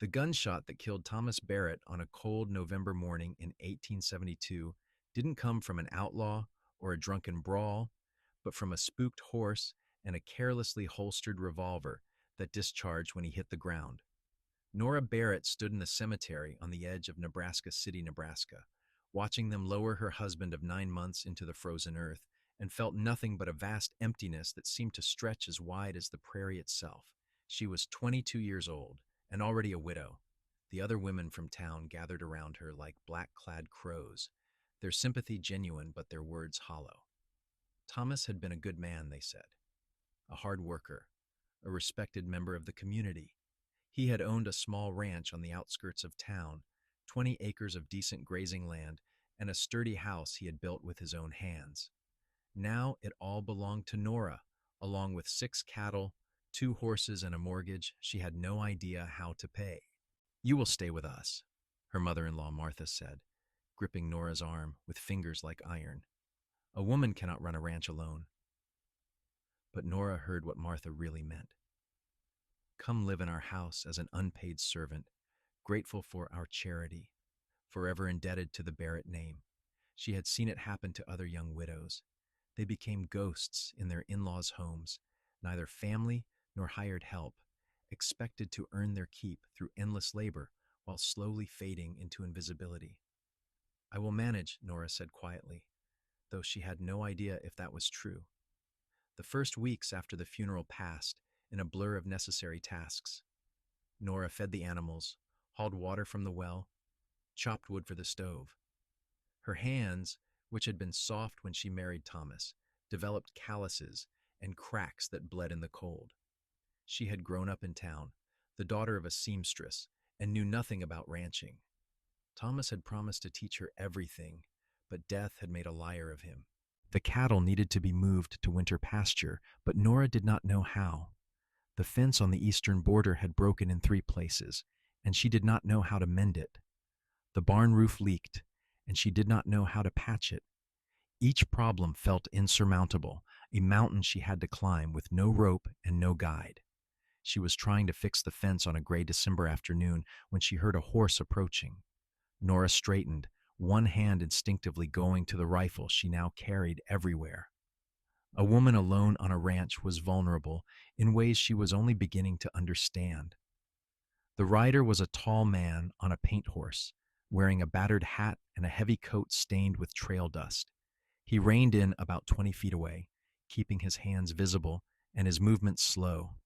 The gunshot that killed Thomas Barrett on a cold November morning in 1872 didn't come from an outlaw or a drunken brawl, but from a spooked horse and a carelessly holstered revolver that discharged when he hit the ground. Nora Barrett stood in the cemetery on the edge of Nebraska City, Nebraska, watching them lower her husband of 9 months into the frozen earth, and felt nothing but a vast emptiness that seemed to stretch as wide as the prairie itself. She was 22 years old and already a widow. The other women from town gathered around her like black-clad crows, their sympathy genuine but their words hollow. Thomas had been a good man, they said, a hard worker, a respected member of the community. He had owned a small ranch on the outskirts of town, 20 acres of decent grazing land, and a sturdy house he had built with his own hands. Now it all belonged to Nora, along with 6 cattle, 2 horses, and a mortgage she had no idea how to pay. "You will stay with us," her mother-in-law Martha said, gripping Nora's arm with fingers like iron. "A woman cannot run a ranch alone." But Nora heard what Martha really meant. "Come live in our house as an unpaid servant, grateful for our charity, forever indebted to the Barrett name." She had seen it happen to other young widows. They became ghosts in their in-laws' homes, neither family nor hired help, expected to earn their keep through endless labor while slowly fading into invisibility. "I will manage," Nora said quietly, though she had no idea if that was true. The first weeks after the funeral passed in a blur of necessary tasks. Nora fed the animals, hauled water from the well, chopped wood for the stove. Her hands, which had been soft when she married Thomas, developed calluses and cracks that bled in the cold. She had grown up in town, the daughter of a seamstress, and knew nothing about ranching. Thomas had promised to teach her everything, but death had made a liar of him. The cattle needed to be moved to winter pasture, but Nora did not know how. The fence on the eastern border had broken in 3 places, and she did not know how to mend it. The barn roof leaked, and she did not know how to patch it. Each problem felt insurmountable, a mountain she had to climb with no rope and no guide. She was trying to fix the fence on a gray December afternoon when she heard a horse approaching. Nora straightened, one hand instinctively going to the rifle she now carried everywhere. A woman alone on a ranch was vulnerable in ways she was only beginning to understand. The rider was a tall man on a paint horse, wearing a battered hat and a heavy coat stained with trail dust. He reined in about 20 feet away, keeping his hands visible and his movements slow.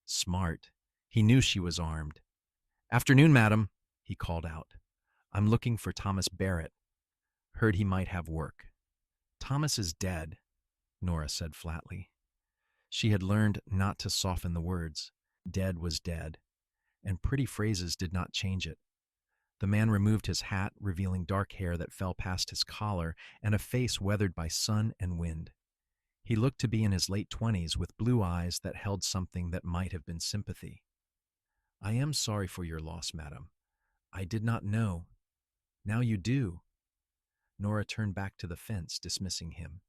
Smart. He knew she was armed. "Afternoon, madam," he called out. "I'm looking for Thomas Barrett. Heard he might have work." "Thomas is dead," Nora said flatly. She had learned not to soften the words. Dead was dead, and pretty phrases did not change it. The man removed his hat, revealing dark hair that fell past his collar and a face weathered by sun and wind. He looked to be in his late 20s with blue eyes that held something that might have been sympathy. "I am sorry for your loss, madam. I did not know. Now you do." Nora turned back to the fence, dismissing him.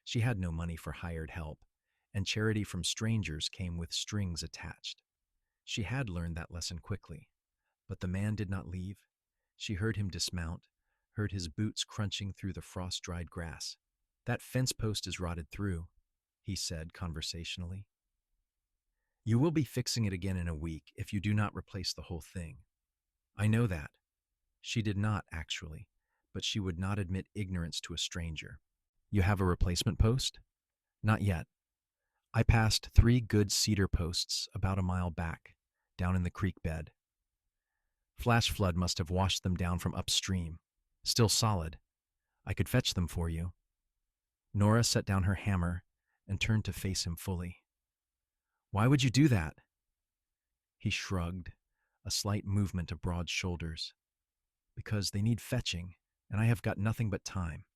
She had no money for hired help, and charity from strangers came with strings attached. She had learned that lesson quickly, but the man did not leave. She heard him dismount, heard his boots crunching through the frost-dried grass. "That fence post is rotted through," he said conversationally. "You will be fixing it again in a week if you do not replace the whole thing." "I know that." She did not, actually, but she would not admit ignorance to a stranger. "You have a replacement post?" "Not yet. I passed 3 good cedar posts about a mile back, down in the creek bed. Flash flood must have washed them down from upstream. Still solid. I could fetch them for you." Nora set down her hammer and turned to face him fully. "Why would you do that?" He shrugged, a slight movement of broad shoulders. "Because they need fetching, and I have got nothing but time.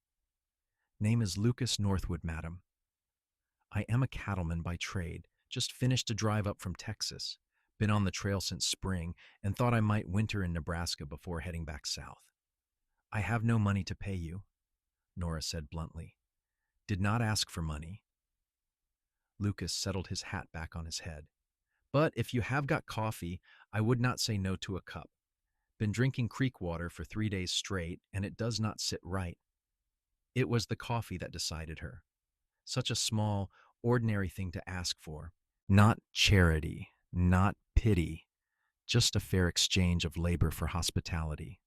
Name is Lucas Northwood, madam. I am a cattleman by trade, just finished a drive up from Texas, been on the trail since spring, and thought I might winter in Nebraska before heading back south. I have no money to pay you," Nora said bluntly. "Did not ask for money." Lucas settled his hat back on his head. But if you have got coffee, I would not say no to a cup. Been drinking creek water for 3 days straight, and it does not sit right. It was the coffee that decided her. Such a small, ordinary thing to ask for. Not charity, not pity, just a fair exchange of labor for hospitality.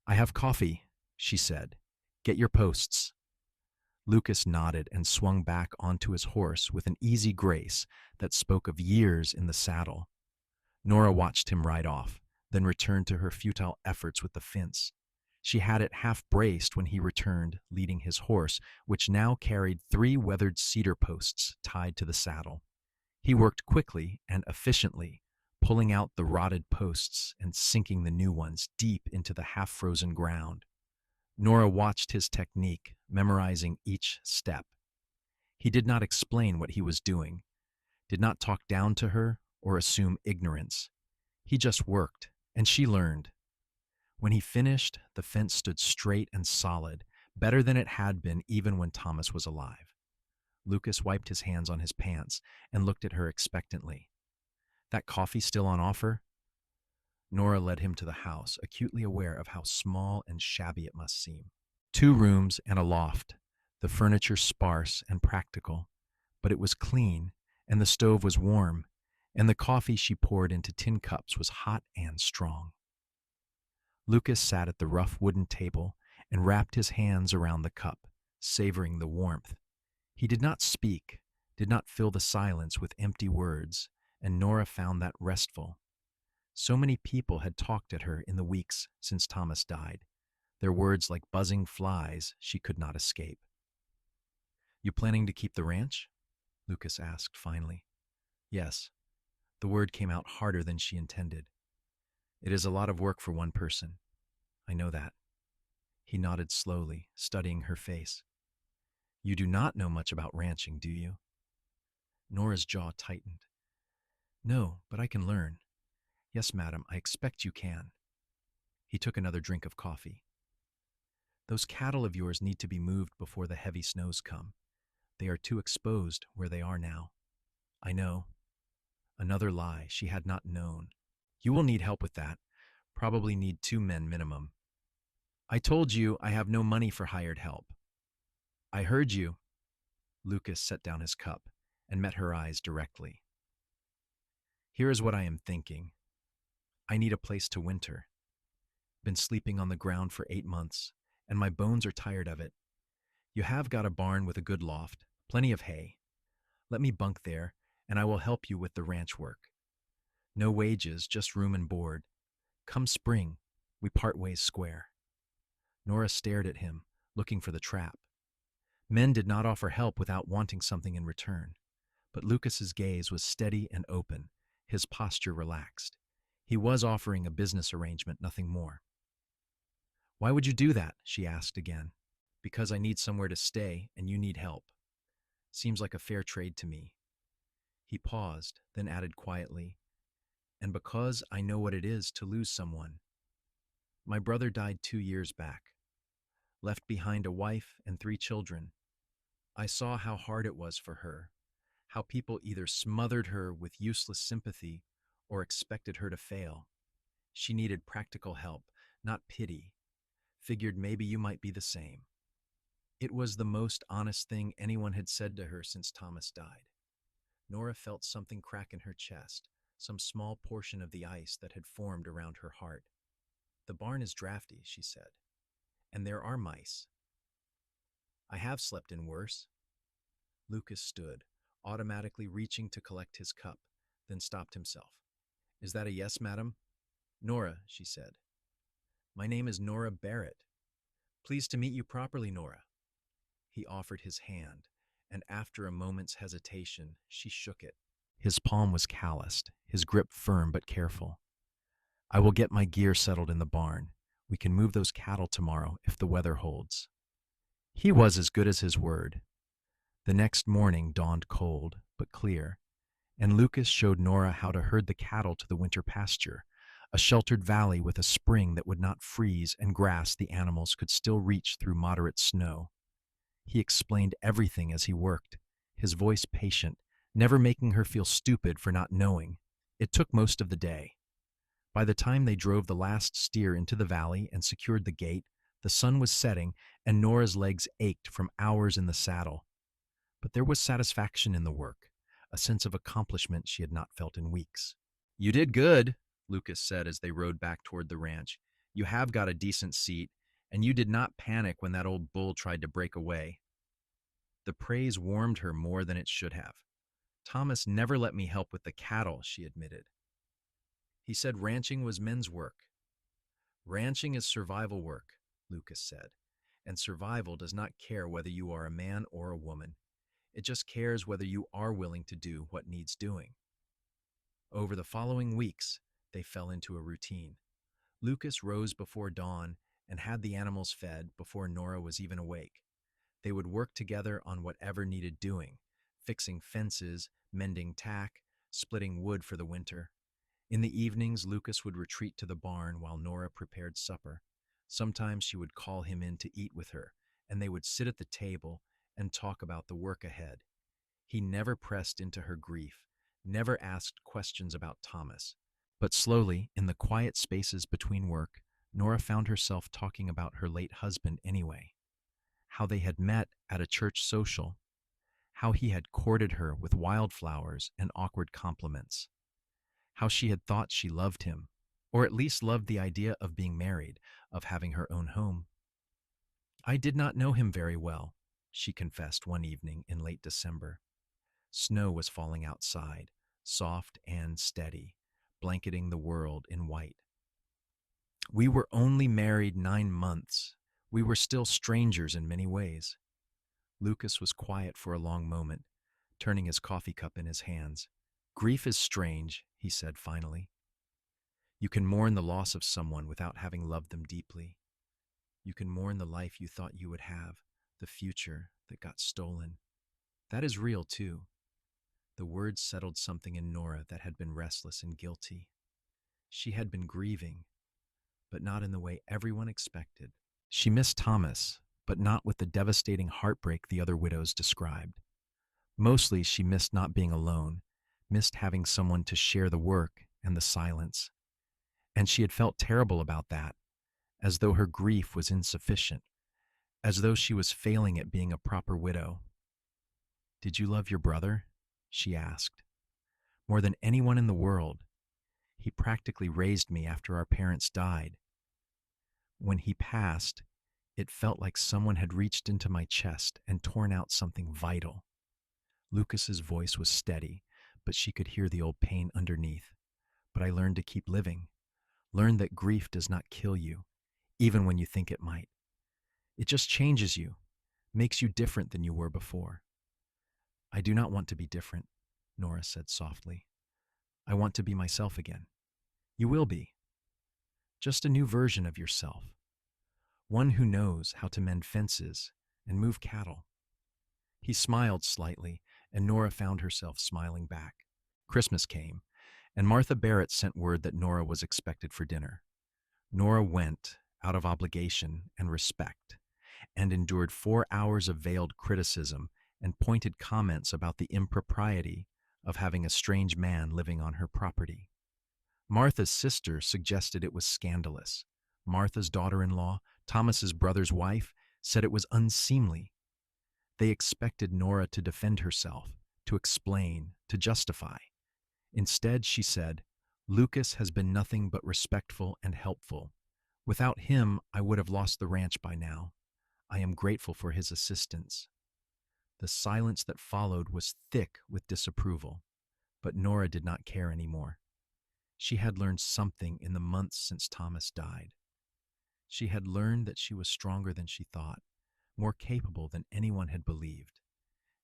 I have coffee, she said. Get your posts. Lucas nodded and swung back onto his horse with an easy grace that spoke of years in the saddle. Nora watched him ride off, then returned to her futile efforts with the fence. She had it half braced when he returned, leading his horse, which now carried 3 weathered cedar posts tied to the saddle. He worked quickly and efficiently, pulling out the rotted posts and sinking the new ones deep into the half-frozen ground. Nora watched his technique, memorizing each step. He did not explain what he was doing, did not talk down to her or assume ignorance. He just worked, and she learned. When he finished, the fence stood straight and solid, better than it had been even when Thomas was alive. Lucas wiped his hands on his pants and looked at her expectantly. That coffee still on offer? Nora led him to the house, acutely aware of how small and shabby it must seem. 2 rooms and a loft, the furniture sparse and practical, but it was clean, and the stove was warm, and the coffee she poured into tin cups was hot and strong. Lucas sat at the rough wooden table and wrapped his hands around the cup, savoring the warmth. He did not speak, did not fill the silence with empty words, and Nora found that restful. So many people had talked at her in the weeks since Thomas died, their words like buzzing flies she could not escape. You planning to keep the ranch? Lucas asked finally. Yes. The word came out harder than she intended. It is a lot of work for one person. I know that. He nodded slowly, studying her face. You do not know much about ranching, do you? Nora's jaw tightened. No, but I can learn. Yes, madam, I expect you can. He took another drink of coffee. Those cattle of yours need to be moved before the heavy snows come. They are too exposed where they are now. I know. Another lie she had not known. You will need help with that. Probably need 2 men minimum. I told you I have no money for hired help. I heard you. Lucas set down his cup and met her eyes directly. Here is what I am thinking. I need a place to winter. Been sleeping on the ground for 8 months, and my bones are tired of it. You have got a barn with a good loft, plenty of hay. Let me bunk there, and I will help you with the ranch work. No wages, just room and board. Come spring, we part ways square. Nora stared at him, looking for the trap. Men did not offer help without wanting something in return. But Lucas's gaze was steady and open, his posture relaxed. He was offering a business arrangement, nothing more. Why would you do that? She asked again. Because I need somewhere to stay and you need help. Seems like a fair trade to me. He paused, then added quietly, and because I know what it is to lose someone. My brother died 2 years back. Left behind a wife and 3 children. I saw how hard it was for her, how people either smothered her with useless sympathy or expected her to fail. She needed practical help, not pity. Figured maybe you might be the same. It was the most honest thing anyone had said to her since Thomas died. Nora felt something crack in her chest, some small portion of the ice that had formed around her heart. The barn is drafty, she said, and there are mice. I have slept in worse. Lucas stood, automatically reaching to collect his cup, then stopped himself. Is that a yes, madam? Nora, she said. My name is Nora Barrett. Pleased to meet you properly, Nora. He offered his hand, and after a moment's hesitation, she shook it. His palm was calloused, his grip firm but careful. I will get my gear settled in the barn. We can move those cattle tomorrow if the weather holds. He was as good as his word. The next morning dawned cold but clear, and Lucas showed Nora how to herd the cattle to the winter pasture, a sheltered valley with a spring that would not freeze and grass the animals could still reach through moderate snow. He explained everything as he worked, his voice patient, never making her feel stupid for not knowing. It took most of the day. By the time they drove the last steer into the valley and secured the gate, the sun was setting and Nora's legs ached from hours in the saddle. But there was satisfaction in the work, a sense of accomplishment she had not felt in weeks. "You did good," Lucas said as they rode back toward the ranch. "You have got a decent seat, and you did not panic when that old bull tried to break away." The praise warmed her more than it should have. "Thomas never let me help with the cattle," she admitted. "He said ranching was men's work." "Ranching is survival work," Lucas said, "and survival does not care whether you are a man or a woman. It just cares whether you are willing to do what needs doing." Over the following weeks, they fell into a routine. Lucas rose before dawn and had the animals fed before Nora was even awake. They would work together on whatever needed doing, fixing fences, mending tack, splitting wood for the winter. In the evenings, Lucas would retreat to the barn while Nora prepared supper. Sometimes she would call him in to eat with her, and they would sit at the table and talk about the work ahead. He never pressed into her grief, never asked questions about Thomas. But slowly, in the quiet spaces between work, Nora found herself talking about her late husband anyway. How they had met at a church social, how he had courted her with wildflowers and awkward compliments, how she had thought she loved him, or at least loved the idea of being married, of having her own home. "I did not know him very well," she confessed one evening in late December. Snow was falling outside, soft and steady, blanketing the world in white. "We were only married 9 months. We were still strangers in many ways." Lucas was quiet for a long moment, turning his coffee cup in his hands. "Grief is strange," he said finally. "You can mourn the loss of someone without having loved them deeply. You can mourn the life you thought you would have, the future that got stolen. That is real, too." The words settled something in Nora that had been restless and guilty. She had been grieving, but not in the way everyone expected. She missed Thomas, but not with the devastating heartbreak the other widows described. Mostly she missed not being alone, missed having someone to share the work and the silence. And she had felt terrible about that, as though her grief was insufficient, as though she was failing at being a proper widow. "Did you love your brother?" she asked. "More than anyone in the world. He practically raised me after our parents died. When he passed, it felt like someone had reached into my chest and torn out something vital." Lucas's voice was steady, but she could hear the old pain underneath. "But I learned to keep living. Learned that grief does not kill you, even when you think it might. It just changes you, makes you different than you were before." "I do not want to be different," Nora said softly. "I want to be myself again." "You will be. Just a new version of yourself. One who knows how to mend fences and move cattle." He smiled slightly, and Nora found herself smiling back. Christmas came, and Martha Barrett sent word that Nora was expected for dinner. Nora went, out of obligation and respect, and endured 4 hours of veiled criticism and pointed comments about the impropriety of having a strange man living on her property. Martha's sister suggested it was scandalous. Martha's daughter-in-law, Thomas's brother's wife, said it was unseemly. They expected Nora to defend herself, to explain, to justify. Instead, she said, "Lucas has been nothing but respectful and helpful. Without him, I would have lost the ranch by now. I am grateful for his assistance." The silence that followed was thick with disapproval, but Nora did not care anymore. She had learned something in the months since Thomas died. She had learned that she was stronger than she thought, more capable than anyone had believed,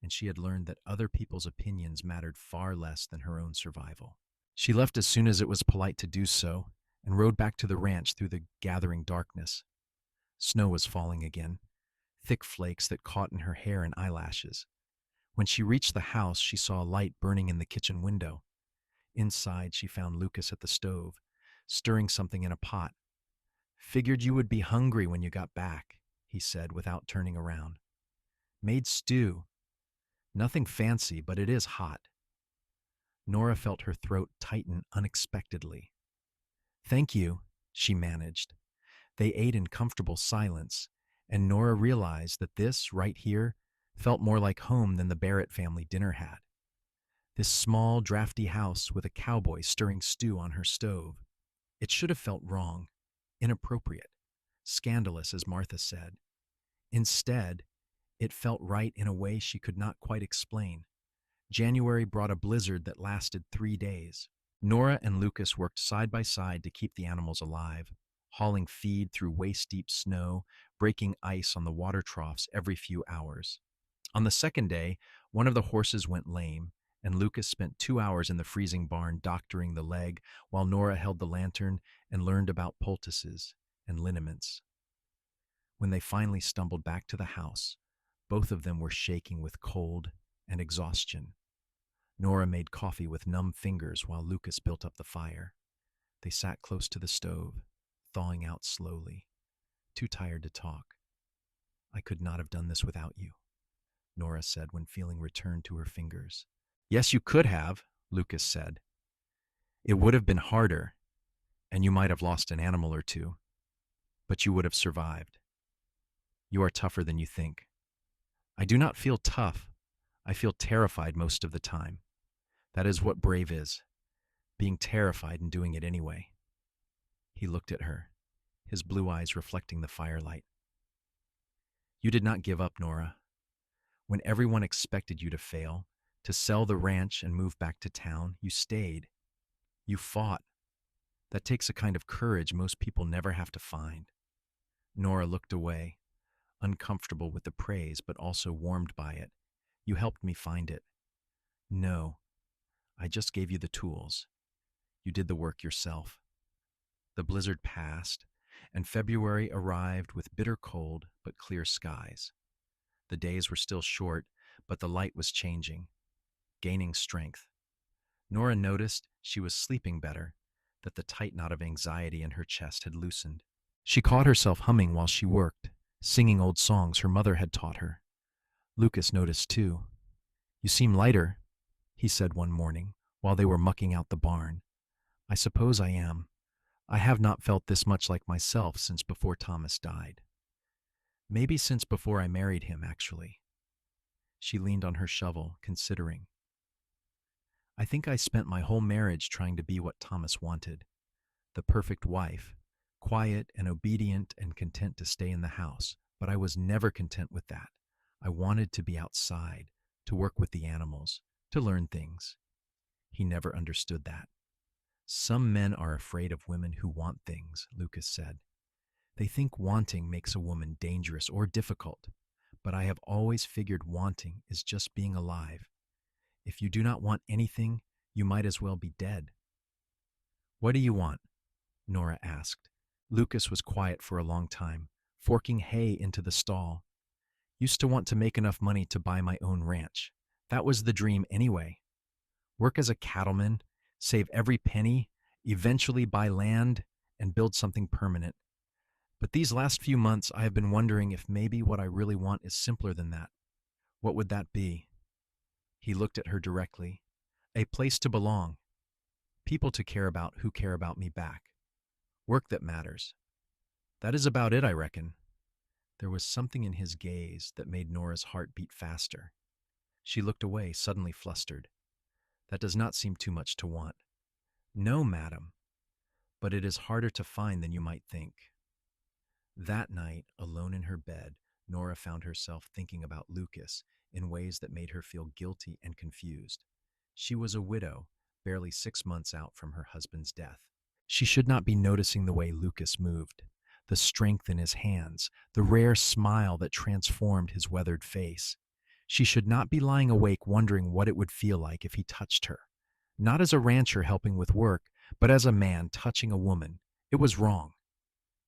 and she had learned that other people's opinions mattered far less than her own survival. She left as soon as it was polite to do so and rode back to the ranch through the gathering darkness. Snow was falling again, thick flakes that caught in her hair and eyelashes. When she reached the house, she saw a light burning in the kitchen window. Inside, she found Lucas at the stove, stirring something in a pot. "Figured you would be hungry when you got back," he said without turning around. "Made stew. Nothing fancy, but it is hot." Nora felt her throat tighten unexpectedly. "Thank you," she managed. They ate in comfortable silence, and Nora realized that this, right here, felt more like home than the Barrett family dinner had. This small, drafty house with a cowboy stirring stew on her stove. It should have felt wrong, inappropriate, scandalous, as Martha said. Instead, it felt right in a way she could not quite explain. January brought a blizzard that lasted 3 days. Nora and Lucas worked side by side to keep the animals alive, hauling feed through waist-deep snow, breaking ice on the water troughs every few hours. On the second day, one of the horses went lame, and Lucas spent 2 hours in the freezing barn doctoring the leg while Nora held the lantern and learned about poultices and liniments. When they finally stumbled back to the house, both of them were shaking with cold and exhaustion. Nora made coffee with numb fingers while Lucas built up the fire. They sat close to the stove, thawing out slowly, too tired to talk. "I could not have done this without you," Nora said when feeling returned to her fingers. "Yes, you could have," Lucas said. "It would have been harder, and you might have lost an animal or two, but you would have survived. You are tougher than you think." "I do not feel tough. I feel terrified most of the time. That is what brave is, being terrified and doing it anyway." He looked at her, his blue eyes reflecting the firelight. "You did not give up, Nora. When everyone expected you to fail, to sell the ranch and move back to town, you stayed. You fought. That takes a kind of courage most people never have to find." Nora looked away, uncomfortable with the praise but also warmed by it. "You helped me find it." "No, I just gave you the tools. You did the work yourself." The blizzard passed, and February arrived with bitter cold but clear skies. The days were still short, but the light was changing, gaining strength. Nora noticed she was sleeping better, that the tight knot of anxiety in her chest had loosened. She caught herself humming while she worked, singing old songs her mother had taught her. Lucas noticed too. "You seem lighter," he said one morning while they were mucking out the barn. "I suppose I am. I have not felt this much like myself since before Thomas died. Maybe since before I married him, actually." She leaned on her shovel, considering. "I think I spent my whole marriage trying to be what Thomas wanted. The perfect wife, quiet and obedient and content to stay in the house. But I was never content with that. I wanted to be outside, to work with the animals, to learn things." He never understood that. "Some men are afraid of women who want things," Lucas said. "They think wanting makes a woman dangerous or difficult. But I have always figured wanting is just being alive. If you do not want anything, you might as well be dead." "What do you want?" Nora asked. Lucas was quiet for a long time, forking hay into the stall. "Used to want to make enough money to buy my own ranch. That was the dream anyway. Work as a cattleman, save every penny, eventually buy land, and build something permanent. But these last few months I have been wondering if maybe what I really want is simpler than that. What would that be?" He looked at her directly. "A place to belong. People to care about who care about me back. Work that matters. That is about it, I reckon." There was something in his gaze that made Nora's heart beat faster. She looked away, suddenly flustered. "That does not seem too much to want." "No, madam, but it is harder to find than you might think." That night, alone in her bed, Nora found herself thinking about Lucas in ways that made her feel guilty and confused. She was a widow, barely 6 months out from her husband's death. She should not be noticing the way Lucas moved, the strength in his hands, the rare smile that transformed his weathered face. She should not be lying awake wondering what it would feel like if he touched her. Not as a rancher helping with work, but as a man touching a woman. It was wrong.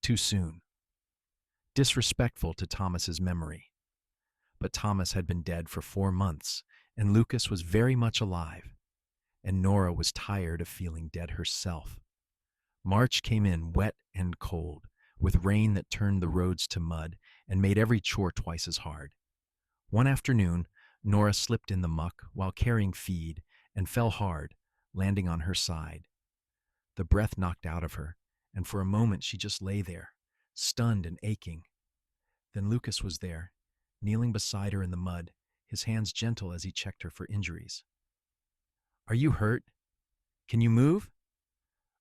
Too soon. Disrespectful to Thomas's memory. But Thomas had been dead for 4 months, and Lucas was very much alive. And Nora was tired of feeling dead herself. March came in wet and cold, with rain that turned the roads to mud and made every chore twice as hard. One afternoon, Nora slipped in the muck while carrying feed and fell hard, landing on her side. The breath knocked out of her, and for a moment she just lay there, stunned and aching. Then Lucas was there, kneeling beside her in the mud, his hands gentle as he checked her for injuries. "Are you hurt? Can you move?"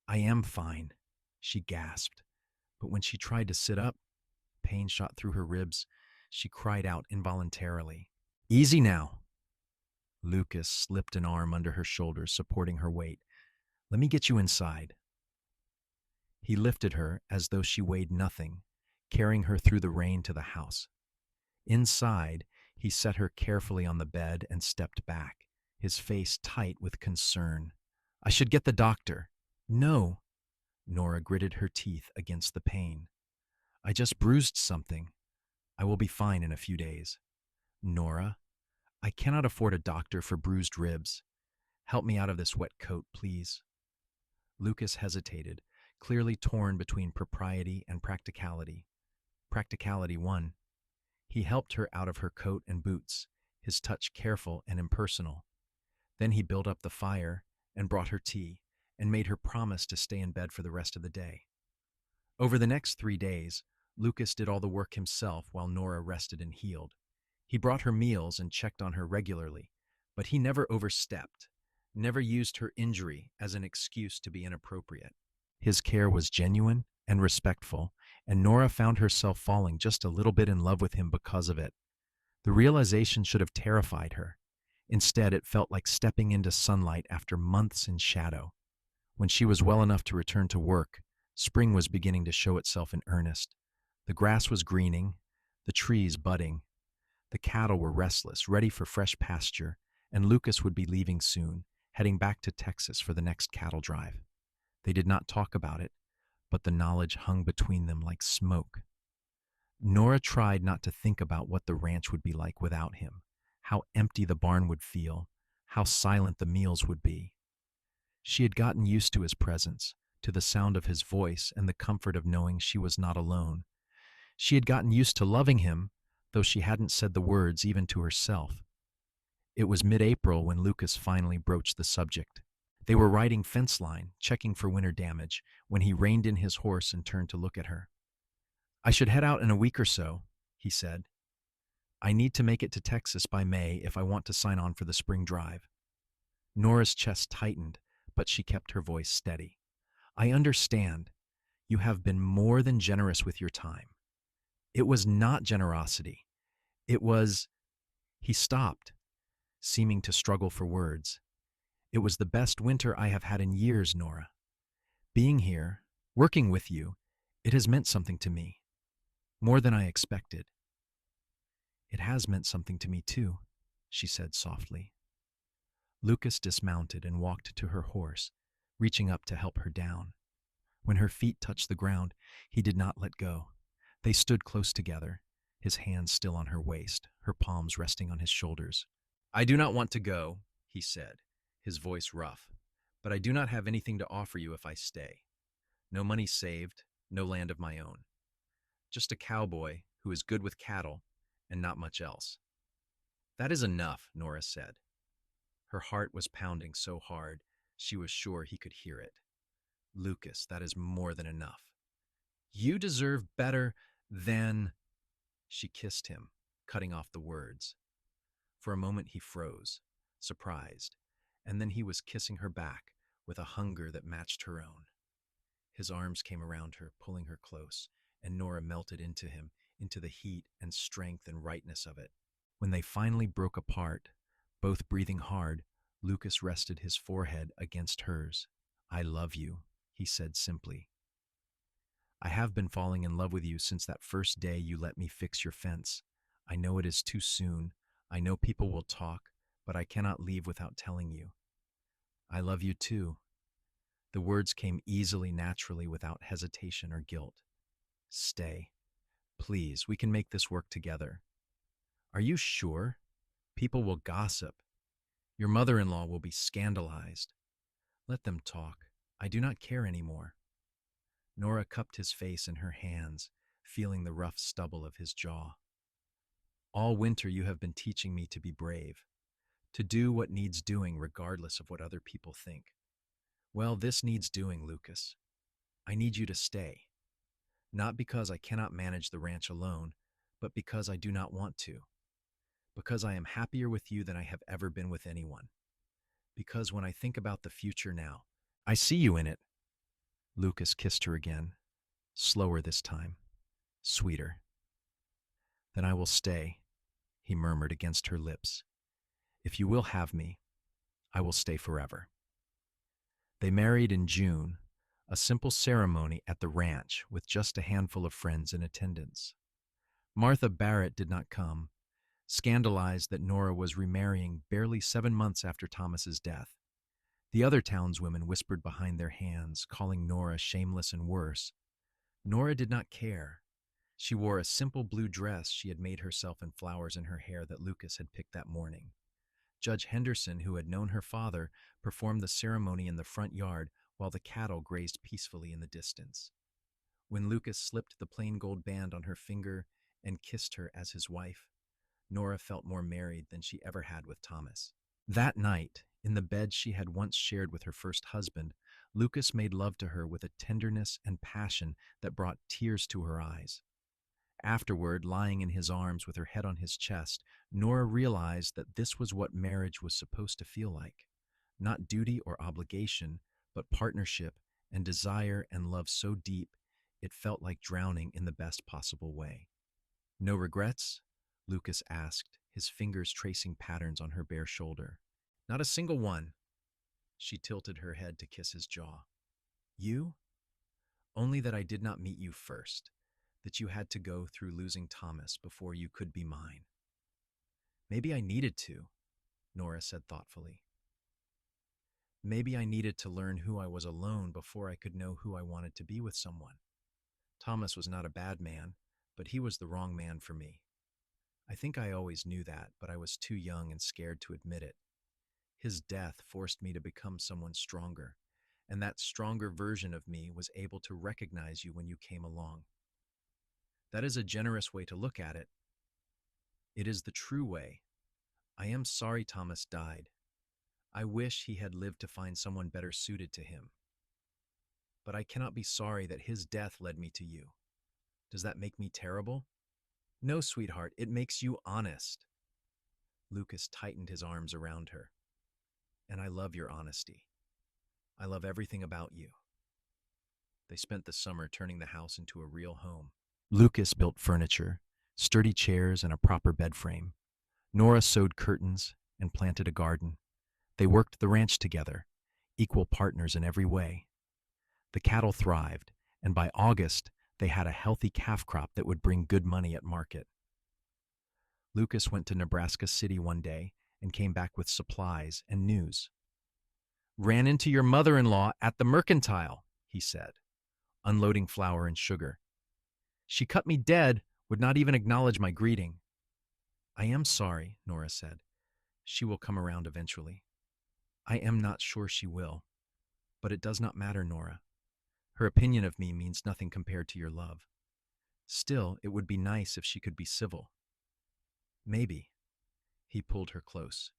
"I am fine," she gasped, but when she tried to sit up, pain shot through her ribs. She cried out involuntarily. "Easy now." Lucas slipped an arm under her shoulders, supporting her weight. "Let me get you inside." He lifted her as though she weighed nothing, carrying her through the rain to the house. Inside, he set her carefully on the bed and stepped back, his face tight with concern. "I should get the doctor." "No." Nora gritted her teeth against the pain. "I just bruised something. I will be fine in a few days." "Nora, I cannot afford a doctor for bruised ribs. Help me out of this wet coat, please." Lucas hesitated, clearly torn between propriety and practicality. Practicality won. He helped her out of her coat and boots, his touch careful and impersonal. Then he built up the fire and brought her tea and made her promise to stay in bed for the rest of the day. Over the next 3 days, Lucas did all the work himself while Nora rested and healed. He brought her meals and checked on her regularly, but he never overstepped, never used her injury as an excuse to be inappropriate. His care was genuine and respectful, and Nora found herself falling just a little bit in love with him because of it. The realization should have terrified her. Instead, it felt like stepping into sunlight after months in shadow. When she was well enough to return to work, spring was beginning to show itself in earnest. The grass was greening, the trees budding. The cattle were restless, ready for fresh pasture, and Lucas would be leaving soon, heading back to Texas for the next cattle drive. They did not talk about it, but the knowledge hung between them like smoke. Nora tried not to think about what the ranch would be like without him, how empty the barn would feel, how silent the meals would be. She had gotten used to his presence, to the sound of his voice and the comfort of knowing she was not alone. She had gotten used to loving him, though she hadn't said the words even to herself. It was mid-April when Lucas finally broached the subject. They were riding fence line, checking for winter damage, when he reined in his horse and turned to look at her. "I should head out in a week or so," he said. "I need to make it to Texas by May if I want to sign on for the spring drive." Nora's chest tightened, but she kept her voice steady. "I understand. You have been more than generous with your time." "It was not generosity. It was—" He stopped, seeming to struggle for words. "It was the best winter I have had in years, Nora. Being here, working with you, it has meant something to me. More than I expected." "It has meant something to me too," she said softly. Lucas dismounted and walked to her horse, reaching up to help her down. When her feet touched the ground, he did not let go. They stood close together, his hands still on her waist, her palms resting on his shoulders. "I do not want to go," he said, his voice rough, "but I do not have anything to offer you if I stay. No money saved, no land of my own. Just a cowboy who is good with cattle and not much else." "That is enough," Nora said. Her heart was pounding so hard, she was sure he could hear it. "Lucas, that is more than enough. You deserve better than—" She kissed him, cutting off the words. For a moment he froze, surprised, and then he was kissing her back with a hunger that matched her own. His arms came around her, pulling her close, and Nora melted into him, into the heat and strength and rightness of it. When they finally broke apart, both breathing hard, Lucas rested his forehead against hers. "I love you," he said simply. "I have been falling in love with you since that first day you let me fix your fence. I know it is too soon. I know people will talk, but I cannot leave without telling you. I love you too." The words came easily, naturally, without hesitation or guilt. "Stay. Please, we can make this work together." "Are you sure? People will gossip. Your mother-in-law will be scandalized." "Let them talk. I do not care anymore." Nora cupped his face in her hands, feeling the rough stubble of his jaw. "All winter you have been teaching me to be brave, to do what needs doing regardless of what other people think. Well, this needs doing, Lucas. I need you to stay. Not because I cannot manage the ranch alone, but because I do not want to. Because I am happier with you than I have ever been with anyone. Because when I think about the future now, I see you in it. Lucas kissed her again, slower this time, sweeter. Then I will stay, he murmured against her lips. If you will have me, I will stay forever. They married in June, a simple ceremony at the ranch with just a handful of friends in attendance. Martha Barrett did not come, scandalized that Nora was remarrying barely 7 months after Thomas's death. The other townswomen whispered behind their hands, calling Nora shameless and worse. Nora did not care. She wore a simple blue dress she had made herself and flowers in her hair that Lucas had picked that morning. Judge Henderson, who had known her father, performed the ceremony in the front yard while the cattle grazed peacefully in the distance. When Lucas slipped the plain gold band on her finger and kissed her as his wife, Nora felt more married than she ever had with Thomas. That night, in the bed she had once shared with her first husband, Lucas made love to her with a tenderness and passion that brought tears to her eyes. Afterward, lying in his arms with her head on his chest, Nora realized that this was what marriage was supposed to feel like. Not duty or obligation, but partnership and desire and love so deep it felt like drowning in the best possible way. No regrets? Lucas asked, his fingers tracing patterns on her bare shoulder. Not a single one. She tilted her head to kiss his jaw. You? Only that I did not meet you first, that you had to go through losing Thomas before you could be mine. Maybe I needed to, Nora said thoughtfully. Maybe I needed to learn who I was alone before I could know who I wanted to be with someone. Thomas was not a bad man, but he was the wrong man for me. I think I always knew that, but I was too young and scared to admit it. His death forced me to become someone stronger, and that stronger version of me was able to recognize you when you came along. That is a generous way to look at it. It is the true way. I am sorry Thomas died. I wish he had lived to find someone better suited to him. But I cannot be sorry that his death led me to you. Does that make me terrible? No, sweetheart, it makes you honest. Lucas tightened his arms around her. And I love your honesty. I love everything about you. They spent the summer turning the house into a real home. Lucas built furniture, sturdy chairs, and a proper bed frame. Nora sewed curtains and planted a garden. They worked the ranch together, equal partners in every way. The cattle thrived, and by August, they had a healthy calf crop that would bring good money at market. Lucas went to Nebraska City one day and came back with supplies and news. Ran into your mother-in-law at the mercantile, he said, unloading flour and sugar. She cut me dead, would not even acknowledge my greeting. I am sorry, Nora said. She will come around eventually. I am not sure she will, but it does not matter, Nora. Her opinion of me means nothing compared to your love. Still, it would be nice if she could be civil. Maybe. He pulled her close,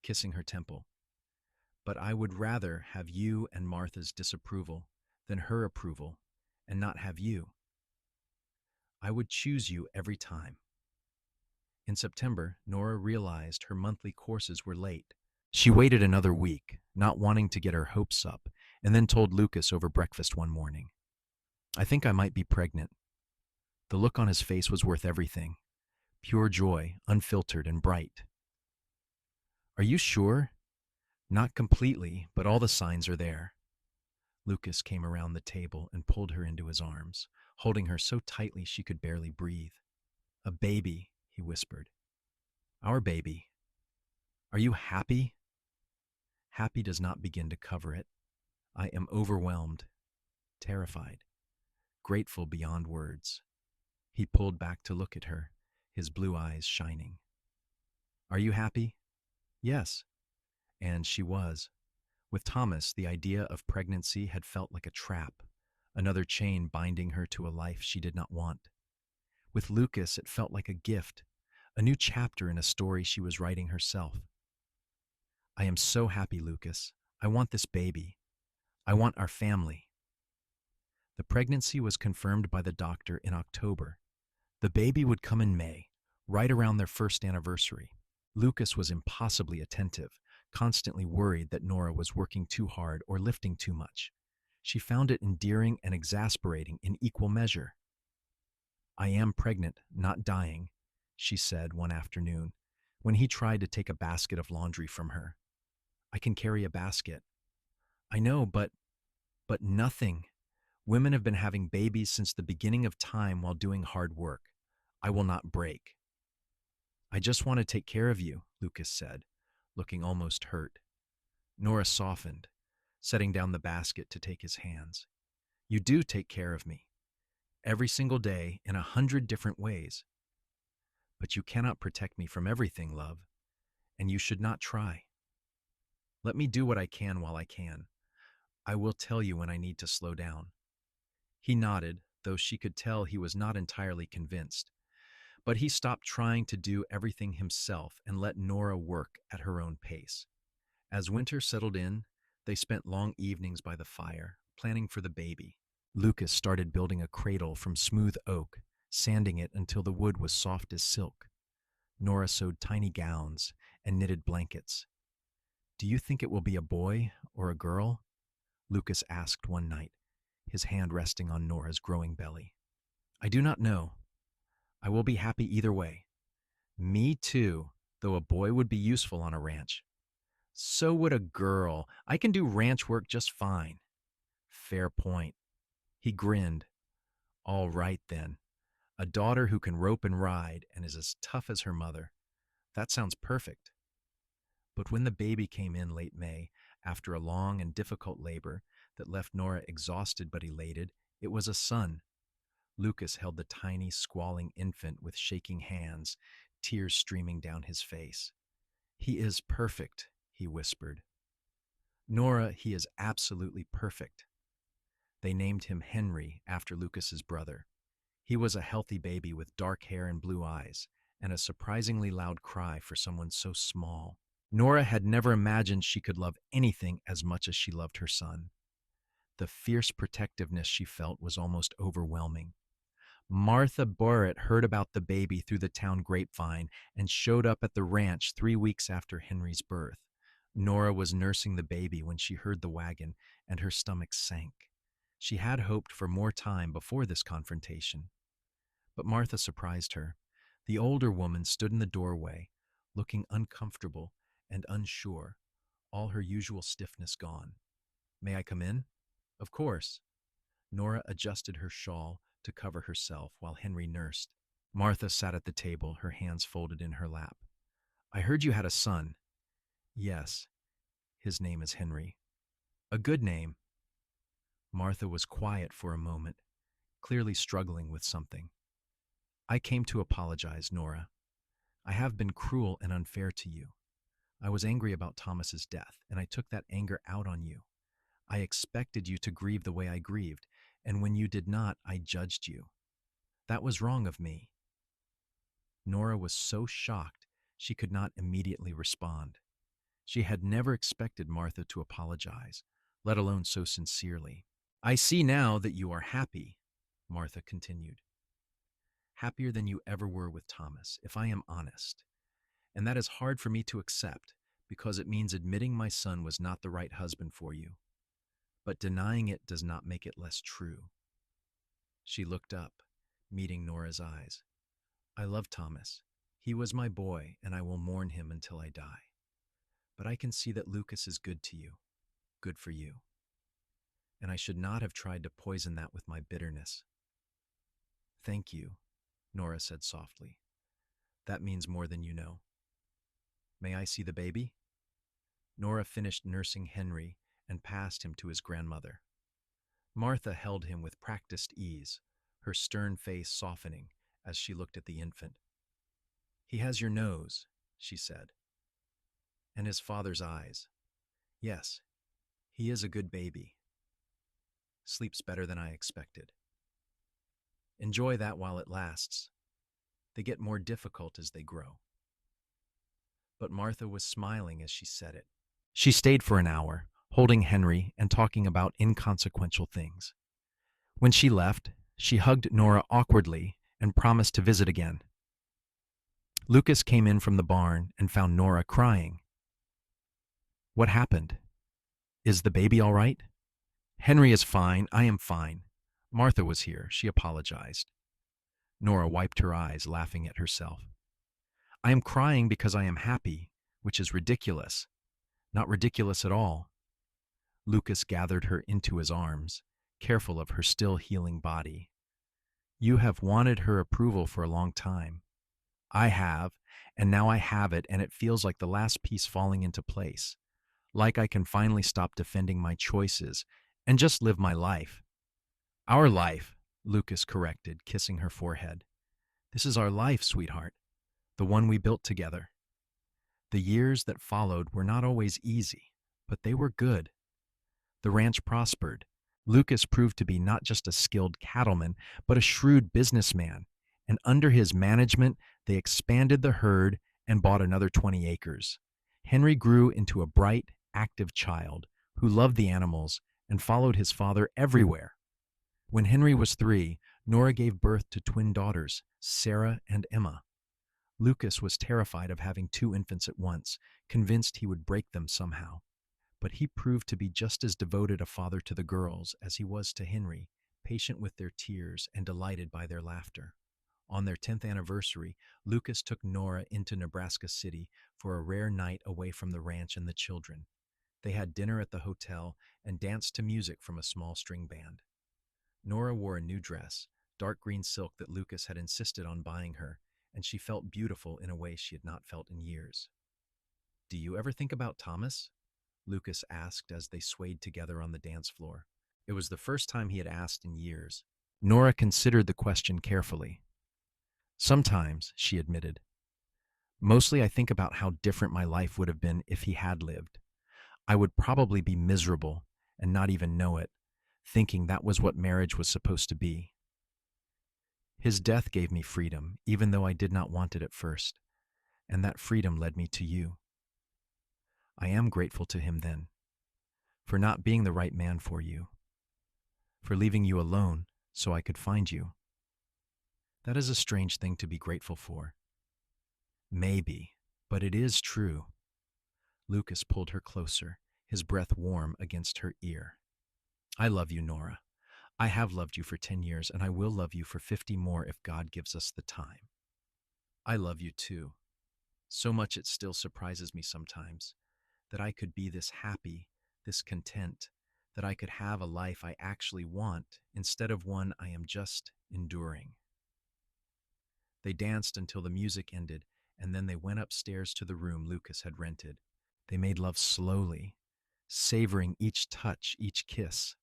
kissing her temple. But I would rather have you and Martha's disapproval than her approval, and not have you. I would choose you every time. In September, Nora realized her monthly courses were late. She waited another week, not wanting to get her hopes up, and then told Lucas over breakfast one morning, I think I might be pregnant. The look on his face was worth everything. Pure joy, unfiltered and bright. Are you sure? Not completely, but all the signs are there. Lucas came around the table and pulled her into his arms, holding her so tightly she could barely breathe. A baby, he whispered. Our baby. Are you happy? Happy does not begin to cover it. I am overwhelmed, terrified, grateful beyond words. He pulled back to look at her, his blue eyes shining. Are you happy? Yes. And she was. With Thomas, the idea of pregnancy had felt like a trap, another chain binding her to a life she did not want. With Lucas, it felt like a gift, a new chapter in a story she was writing herself. I am so happy, Lucas. I want this baby. I want our family. The pregnancy was confirmed by the doctor in October. The baby would come in May, right around their first anniversary. Lucas was impossibly attentive, constantly worried that Nora was working too hard or lifting too much. She found it endearing and exasperating in equal measure. "I am pregnant, not dying," she said one afternoon, when he tried to take a basket of laundry from her. "I can carry a basket." "I know, but nothing. Women have been having babies since the beginning of time while doing hard work. I will not break." "I just want to take care of you," Lucas said, looking almost hurt. Nora softened, setting down the basket to take his hands. "You do take care of me, every single day in 100 different ways. But you cannot protect me from everything, love, and you should not try. Let me do what I can while I can. I will tell you when I need to slow down." He nodded, though she could tell he was not entirely convinced. But he stopped trying to do everything himself and let Nora work at her own pace. As winter settled in, they spent long evenings by the fire, planning for the baby. Lucas started building a cradle from smooth oak, sanding it until the wood was soft as silk. Nora sewed tiny gowns and knitted blankets. "Do you think it will be a boy or a girl?" Lucas asked one night, his hand resting on Nora's growing belly. "I do not know. I will be happy either way." "Me too, though a boy would be useful on a ranch." "So would a girl. I can do ranch work just fine." "Fair point." He grinned. "All right, then. A daughter who can rope and ride and is as tough as her mother. That sounds perfect." But when the baby came in late May, after a long and difficult labor that left Nora exhausted but elated, it was a son. Lucas held the tiny, squalling infant with shaking hands, tears streaming down his face. "He is perfect," he whispered. "Nora, he is absolutely perfect." They named him Henry after Lucas's brother. He was a healthy baby with dark hair and blue eyes, and a surprisingly loud cry for someone so small. Nora had never imagined she could love anything as much as she loved her son. The fierce protectiveness she felt was almost overwhelming. Martha Barrett heard about the baby through the town grapevine and showed up at the ranch 3 weeks after Henry's birth. Nora was nursing the baby when she heard the wagon, and her stomach sank. She had hoped for more time before this confrontation. But Martha surprised her. The older woman stood in the doorway, looking uncomfortable and unsure, all her usual stiffness gone. "May I come in?" "Of course." Nora adjusted her shawl to cover herself while Henry nursed. Martha sat at the table, her hands folded in her lap. "I heard you had a son." "Yes. His name is Henry." "A good name." Martha was quiet for a moment, clearly struggling with something. "I came to apologize, Nora. I have been cruel and unfair to you. I was angry about Thomas's death, and I took that anger out on you. I expected you to grieve the way I grieved, and when you did not, I judged you. That was wrong of me." Nora was so shocked she could not immediately respond. She had never expected Martha to apologize, let alone so sincerely. "I see now that you are happy," Martha continued. "Happier than you ever were with Thomas, if I am honest. And that is hard for me to accept, because it means admitting my son was not the right husband for you. But denying it does not make it less true." She looked up, meeting Nora's eyes. "I love Thomas. He was my boy, and I will mourn him until I die. But I can see that Lucas is good to you, good for you. And I should not have tried to poison that with my bitterness." "Thank you," Nora said softly. "That means more than you know. May I see the baby?" Nora finished nursing Henry and passed him to his grandmother. Martha held him with practiced ease, her stern face softening as she looked at the infant. "He has your nose," she said, "and his father's eyes. Yes, he is a good baby. Sleeps better than I expected. Enjoy that while it lasts. They get more difficult as they grow." But Martha was smiling as she said it. She stayed for an hour, holding Henry and talking about inconsequential things. When she left, she hugged Nora awkwardly and promised to visit again. Lucas came in from the barn and found Nora crying. "What happened? Is the baby all right?" "Henry is fine. I am fine. Martha was here. She apologized." Nora wiped her eyes, laughing at herself. "I am crying because I am happy, which is ridiculous. Not ridiculous at all." Lucas gathered her into his arms, careful of her still healing body. "You have wanted her approval for a long time." "I have, and now I have it, and it feels like the last piece falling into place. Like I can finally stop defending my choices and just live my life." "Our life," Lucas corrected, kissing her forehead. "This is our life, sweetheart, the one we built together." The years that followed were not always easy, but they were good. The ranch prospered. Lucas proved to be not just a skilled cattleman, but a shrewd businessman, and under his management, they expanded the herd and bought another 20 acres. Henry grew into a bright, active child who loved the animals and followed his father everywhere. When Henry was 3, Nora gave birth to twin daughters, Sarah and Emma. Lucas was terrified of having 2 infants at once, convinced he would break them somehow. But he proved to be just as devoted a father to the girls as he was to Henry, patient with their tears and delighted by their laughter. On their 10th anniversary, Lucas took Nora into Nebraska City for a rare night away from the ranch and the children. They had dinner at the hotel and danced to music from a small string band. Nora wore a new dress, dark green silk that Lucas had insisted on buying her, and she felt beautiful in a way she had not felt in years. "Do you ever think about Thomas?" Lucas asked as they swayed together on the dance floor. It was the first time he had asked in years. Nora considered the question carefully. "Sometimes," she admitted. "Mostly I think about how different my life would have been if he had lived. I would probably be miserable and not even know it, thinking that was what marriage was supposed to be. His death gave me freedom, even though I did not want it at first, and that freedom led me to you. I am grateful to him then, for not being the right man for you, for leaving you alone so I could find you. That is a strange thing to be grateful for." "Maybe, but it is true." Lucas pulled her closer, his breath warm against her ear. "I love you, Nora. I have loved you for 10 years, and I will love you for 50 more if God gives us the time." "I love you too. So much it still surprises me sometimes, that I could be this happy, this content, that I could have a life I actually want instead of one I am just enduring." They danced until the music ended, and then they went upstairs to the room Lucas had rented. They made love slowly, savoring each touch, each kiss.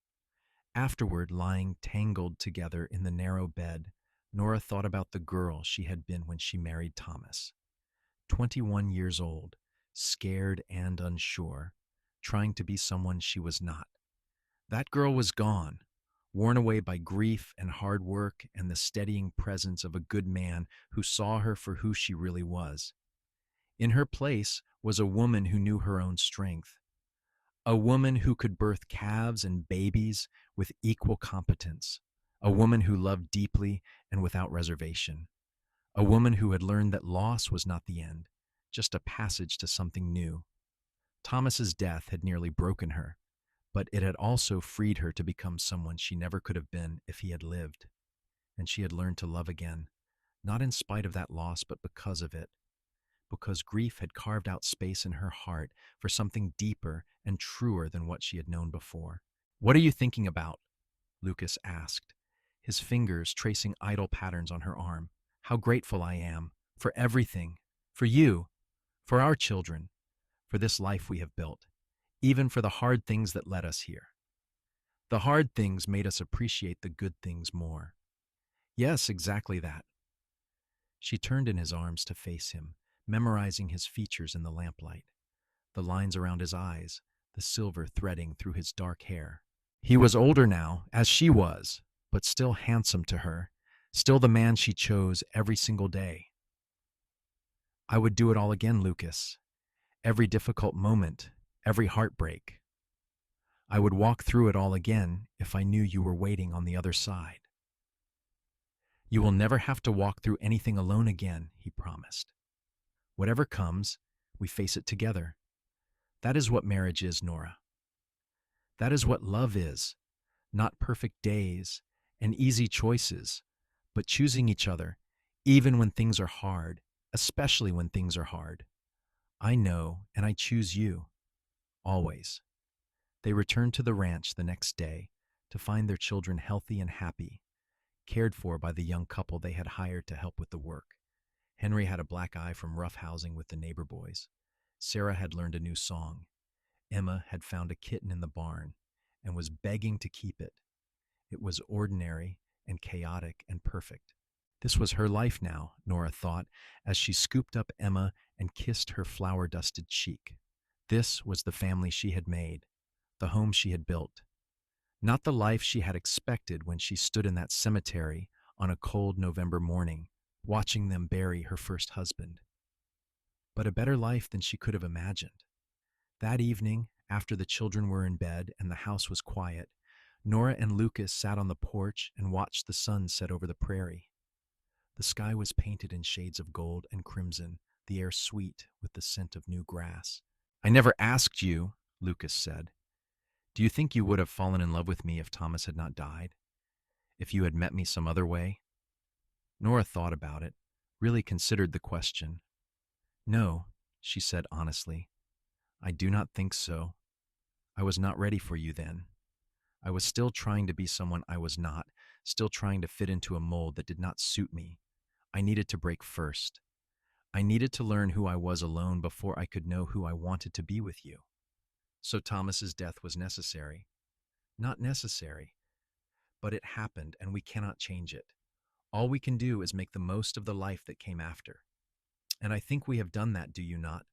Afterward, lying tangled together in the narrow bed, Nora thought about the girl she had been when she married Thomas. 21 years old, scared and unsure, trying to be someone she was not. That girl was gone, worn away by grief and hard work and the steadying presence of a good man who saw her for who she really was. In her place was a woman who knew her own strength, a woman who could birth calves and babies with equal competence, a woman who loved deeply and without reservation, a woman who had learned that loss was not the end, just a passage to something new. Thomas's death had nearly broken her, but it had also freed her to become someone she never could have been if he had lived. And she had learned to love again, not in spite of that loss, but because of it, because grief had carved out space in her heart for something deeper and truer than what she had known before. "What are you thinking about?" Lucas asked, his fingers tracing idle patterns on her arm. "How grateful I am for everything, for you, for our children, for this life we have built, even for the hard things that led us here. The hard things made us appreciate the good things more." "Yes, exactly that." She turned in his arms to face him, memorizing his features in the lamplight, the lines around his eyes, the silver threading through his dark hair. He was older now, as she was, but still handsome to her, still the man she chose every single day. "I would do it all again, Lucas. Every difficult moment, every heartbreak." I would walk through it all again if I knew you were waiting on the other side. You will never have to walk through anything alone again, he promised. Whatever comes, we face it together. That is what marriage is, Nora. That is what love is. Not perfect days and easy choices, but choosing each other, even when things are hard, especially when things are hard. I know, and I choose you, always. They returned to the ranch the next day to find their children healthy and happy, cared for by the young couple they had hired to help with the work. Henry had a black eye from roughhousing with the neighbor boys. Sarah had learned a new song. Emma had found a kitten in the barn and was begging to keep it. It was ordinary and chaotic and perfect. This was her life now, Nora thought, as she scooped up Emma and kissed her flour-dusted cheek. This was the family she had made, the home she had built. Not the life she had expected when she stood in that cemetery on a cold November morning, watching them bury her first husband. But a better life than she could have imagined. That evening, after the children were in bed and the house was quiet, Nora and Lucas sat on the porch and watched the sun set over the prairie. The sky was painted in shades of gold and crimson, the air sweet with the scent of new grass. I never asked you, Lucas said. Do you think you would have fallen in love with me if Thomas had not died? If you had met me some other way? Nora thought about it, really considered the question. No, she said honestly. I do not think so. I was not ready for you then. I was still trying to be someone I was not, still trying to fit into a mold that did not suit me. I needed to break first. I needed to learn who I was alone before I could know who I wanted to be with you. So Thomas's death was necessary. Not necessary, but it happened and we cannot change it. All we can do is make the most of the life that came after. And I think we have done that, do you not?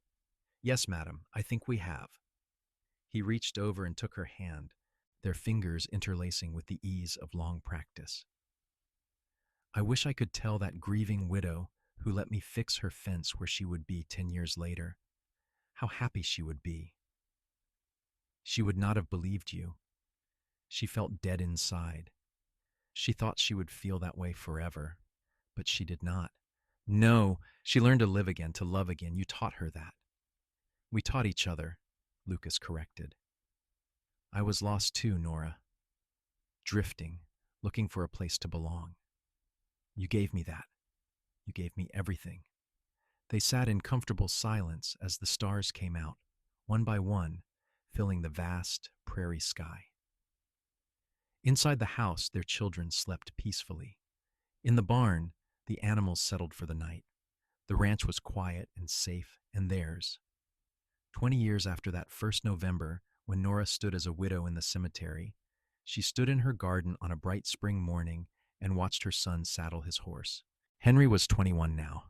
Yes, madam, I think we have. He reached over and took her hand, their fingers interlacing with the ease of long practice. I wish I could tell that grieving widow who let me fix her fence where she would be 10 years later, how happy she would be. She would not have believed you. She felt dead inside. She thought she would feel that way forever, but she did not. No, she learned to live again, to love again. You taught her that. We taught each other, Lucas corrected. I was lost too, Nora. Drifting, looking for a place to belong. You gave me that. You gave me everything. They sat in comfortable silence as the stars came out, one by one, filling the vast prairie sky. Inside the house, their children slept peacefully. In the barn, the animals settled for the night. The ranch was quiet and safe and theirs. 20 years after that first November, when Nora stood as a widow in the cemetery, she stood in her garden on a bright spring morning and watched her son saddle his horse. Henry was 21 now,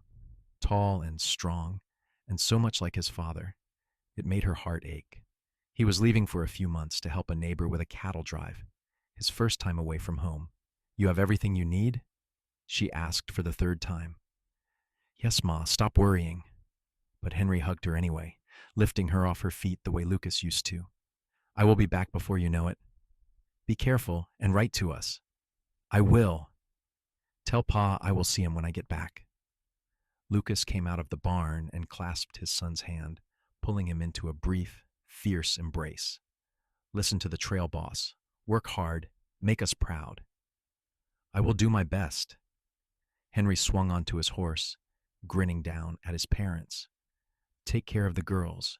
tall and strong, and so much like his father. It made her heart ache. He was leaving for a few months to help a neighbor with a cattle drive, his first time away from home. You have everything you need? She asked for the third time. Yes, Ma, stop worrying. But Henry hugged her anyway, lifting her off her feet the way Lucas used to. I will be back before you know it. Be careful and write to us. I will. Tell Pa I will see him when I get back. Lucas came out of the barn and clasped his son's hand, pulling him into a brief, fierce embrace. Listen to the trail boss. Work hard. Make us proud. I will do my best. Henry swung onto his horse, grinning down at his parents. Take care of the girls.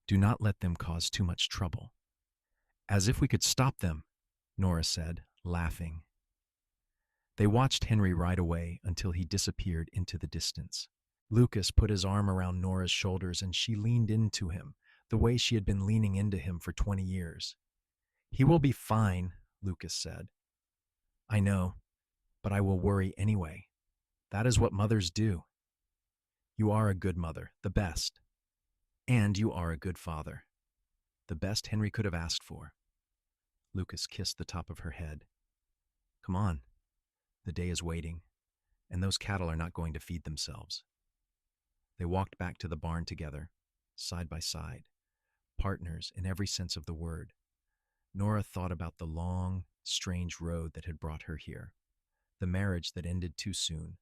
Do not let them cause too much trouble. As if we could stop them, Nora said, laughing. They watched Henry ride away until he disappeared into the distance. Lucas put his arm around Nora's shoulders and she leaned into him, the way she had been leaning into him for 20 years. He will be fine, Lucas said. I know, but I will worry anyway. That is what mothers do. You are a good mother, the best. And you are a good father. The best Henry could have asked for. Lucas kissed the top of her head. Come on. The day is waiting, and those cattle are not going to feed themselves. They walked back to the barn together, side by side, partners in every sense of the word. Nora thought about the long, strange road that had brought her here, the marriage that ended too soon,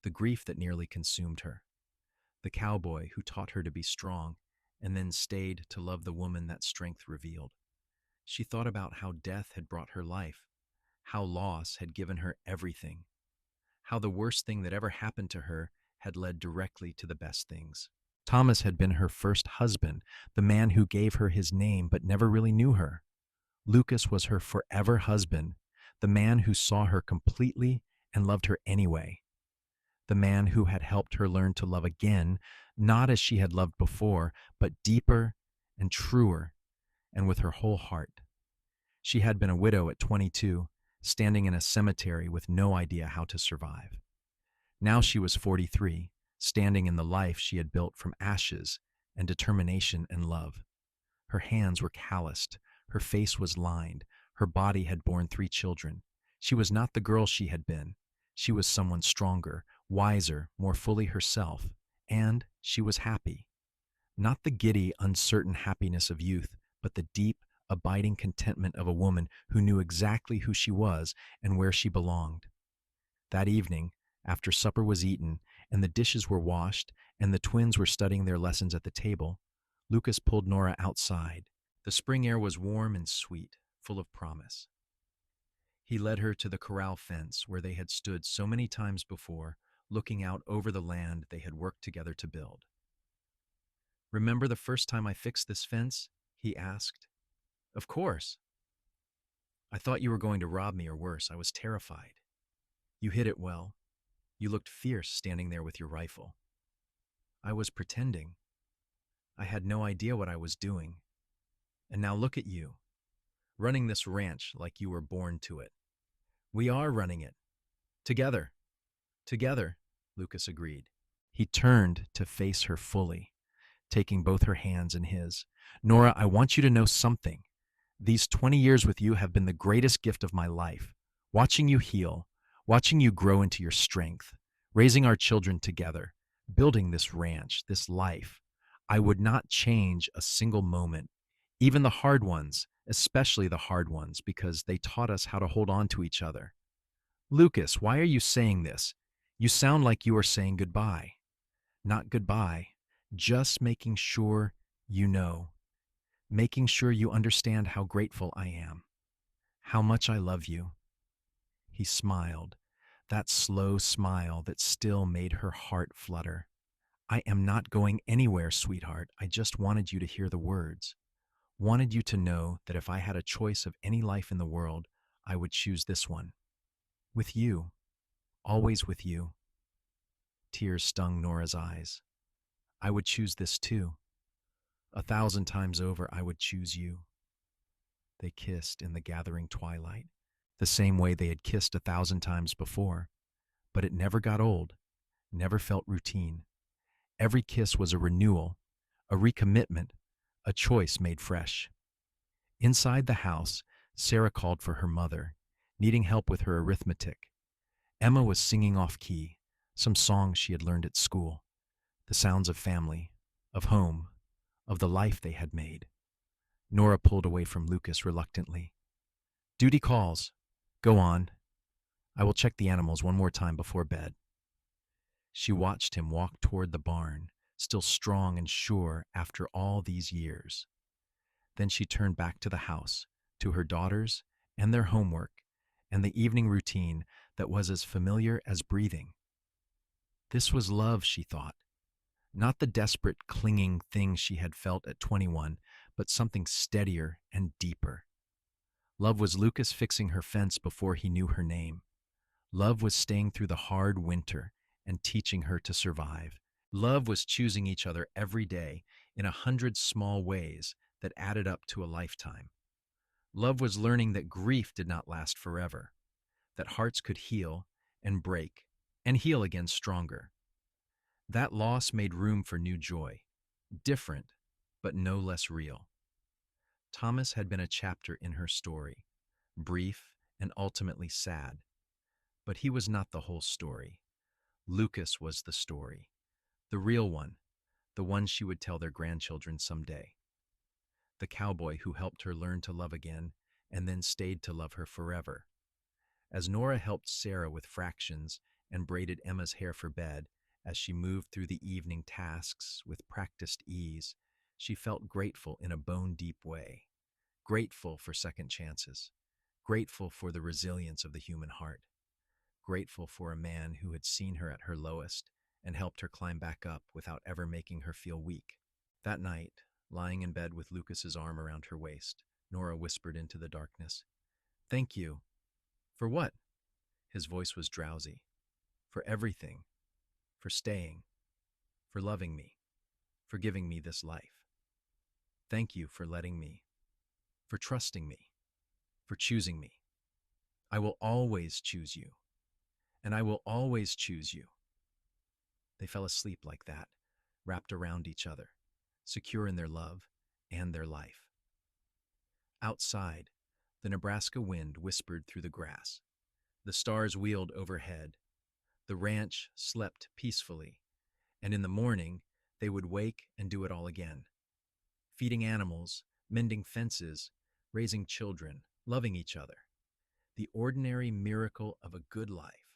the grief that nearly consumed her, the cowboy who taught her to be strong and then stayed to love the woman that strength revealed. She thought about how death had brought her life, how loss had given her everything, how the worst thing that ever happened to her had led directly to the best things. Thomas had been her first husband, the man who gave her his name but never really knew her. Lucas was her forever husband, the man who saw her completely and loved her anyway, the man who had helped her learn to love again, not as she had loved before, but deeper and truer and with her whole heart. She had been a widow at 22, standing in a cemetery with no idea how to survive. Now she was 43, standing in the life she had built from ashes and determination and love. Her hands were calloused, her face was lined, her body had borne 3 children. She was not the girl she had been. She was someone stronger, wiser, more fully herself, and she was happy. Not the giddy, uncertain happiness of youth, but the deep, abiding contentment of a woman who knew exactly who she was and where she belonged. That evening, after supper was eaten and the dishes were washed and the twins were studying their lessons at the table, Lucas pulled Nora outside. The spring air was warm and sweet, full of promise. He led her to the corral fence where they had stood so many times before, looking out over the land they had worked together to build. "Remember the first time I fixed this fence?" he asked. "Of course. I thought you were going to rob me or worse. I was terrified. You hid it well. You looked fierce standing there with your rifle. I was pretending. I had no idea what I was doing. And now look at you, running this ranch like you were born to it. We are running it. Together." "Together," Lucas agreed. He turned to face her fully, taking both her hands in his. "Nora, I want you to know something. These 20 years with you have been the greatest gift of my life. Watching you heal, watching you grow into your strength, raising our children together, building this ranch, this life. I would not change a single moment, even the hard ones, especially the hard ones, because they taught us how to hold on to each other." "Lucas, why are you saying this? You sound like you are saying goodbye." "Not goodbye, just making sure you know, making sure you understand how grateful I am, how much I love you." He smiled, that slow smile that still made her heart flutter. "I am not going anywhere, sweetheart. I just wanted you to hear the words. Wanted you to know that if I had a choice of any life in the world, I would choose this one. With you, always with you." Tears stung Nora's eyes. "I would choose this too. 1,000 times over, I would choose you." They kissed in the gathering twilight, the same way they had kissed 1,000 times before, but it never got old, never felt routine. Every kiss was a renewal, a recommitment, a choice made fresh. Inside the house, Sarah called for her mother, needing help with her arithmetic. Emma was singing off key, some songs she had learned at school, the sounds of family, of home, of the life they had made. Nora pulled away from Lucas reluctantly. "Duty calls. Go on. I will check the animals one more time before bed." She watched him walk toward the barn, still strong and sure after all these years. Then she turned back to the house, to her daughters and their homework, and the evening routine that was as familiar as breathing. This was love, she thought. Not the desperate, clinging thing she had felt at 21, but something steadier and deeper. Love was Lucas fixing her fence before he knew her name. Love was staying through the hard winter and teaching her to survive. Love was choosing each other every day in 100 small ways that added up to a lifetime. Love was learning that grief did not last forever, that hearts could heal and break and heal again stronger. That loss made room for new joy, different, but no less real. Thomas had been a chapter in her story, brief and ultimately sad. But he was not the whole story. Lucas was the story, the real one, the one she would tell their grandchildren someday. the cowboy who helped her learn to love again and then stayed to love her forever. As Nora helped Sarah with fractions and braided Emma's hair for bed, as she moved through the evening tasks with practiced ease, she felt grateful in a bone-deep way. Grateful for second chances. Grateful for the resilience of the human heart. Grateful for a man who had seen her at her lowest and helped her climb back up without ever making her feel weak. That night, lying in bed with Lucas's arm around her waist, Nora whispered into the darkness, "Thank you." "For what?" His voice was drowsy. "For everything. For staying. For loving me. For giving me this life. Thank you for letting me. For trusting me. For choosing me. I will always choose you. And I will always choose you." They fell asleep like that, wrapped around each other, secure in their love and their life. Outside, the Nebraska wind whispered through the grass. The stars wheeled overhead. The ranch slept peacefully, and in the morning, they would wake and do it all again. Feeding animals, mending fences, raising children, loving each other. The ordinary miracle of a good life,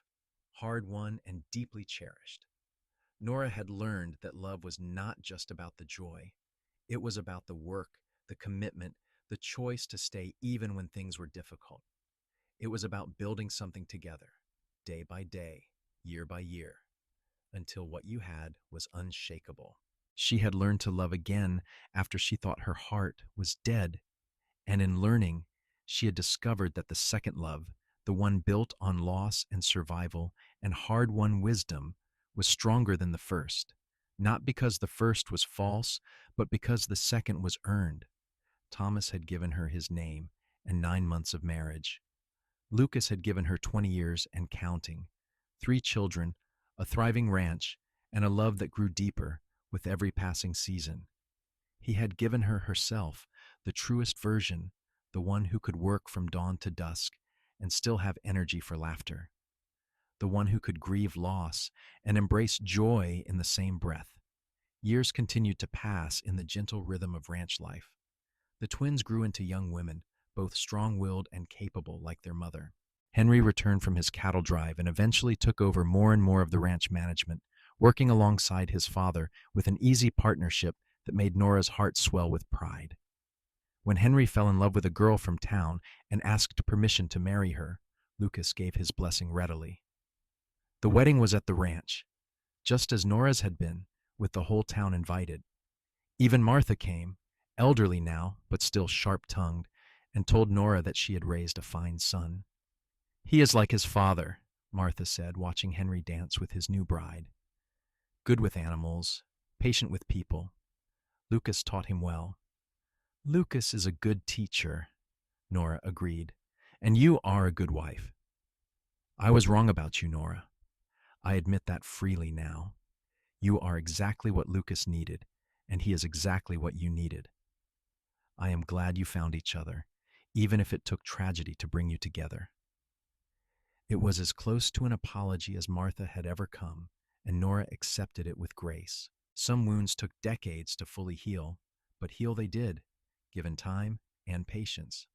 hard-won and deeply cherished. Nora had learned that love was not just about the joy. It was about the work, the commitment, the choice to stay even when things were difficult. It was about building something together, day by day, year by year, until what you had was unshakable. She had learned to love again after she thought her heart was dead, and in learning, she had discovered that the second love, the one built on loss and survival and hard-won wisdom, was stronger than the first, not because the first was false, but because the second was earned. Thomas had given her his name and 9 months of marriage. Lucas had given her 20 years and counting, 3 children, a thriving ranch, and a love that grew deeper with every passing season. He had given her herself, the truest version, the one who could work from dawn to dusk and still have energy for laughter, the one who could grieve loss and embrace joy in the same breath. Years continued to pass in the gentle rhythm of ranch life. The twins grew into young women, both strong-willed and capable like their mother. Henry returned from his cattle drive and eventually took over more and more of the ranch management, working alongside his father with an easy partnership that made Nora's heart swell with pride. When Henry fell in love with a girl from town and asked permission to marry her, Lucas gave his blessing readily. The wedding was at the ranch, just as Nora's had been, with the whole town invited. Even Martha came, elderly now, but still sharp-tongued, and told Nora that she had raised a fine son. "He is like his father," Martha said, watching Henry dance with his new bride. "Good with animals, patient with people. Lucas taught him well." "Lucas is a good teacher," Nora agreed, "and you are a good wife." "I was wrong about you, Nora. I admit that freely now. You are exactly what Lucas needed, and he is exactly what you needed. I am glad you found each other, even if it took tragedy to bring you together." It was as close to an apology as Martha had ever come, and Nora accepted it with grace. Some wounds took decades to fully heal, but heal they did, given time and patience.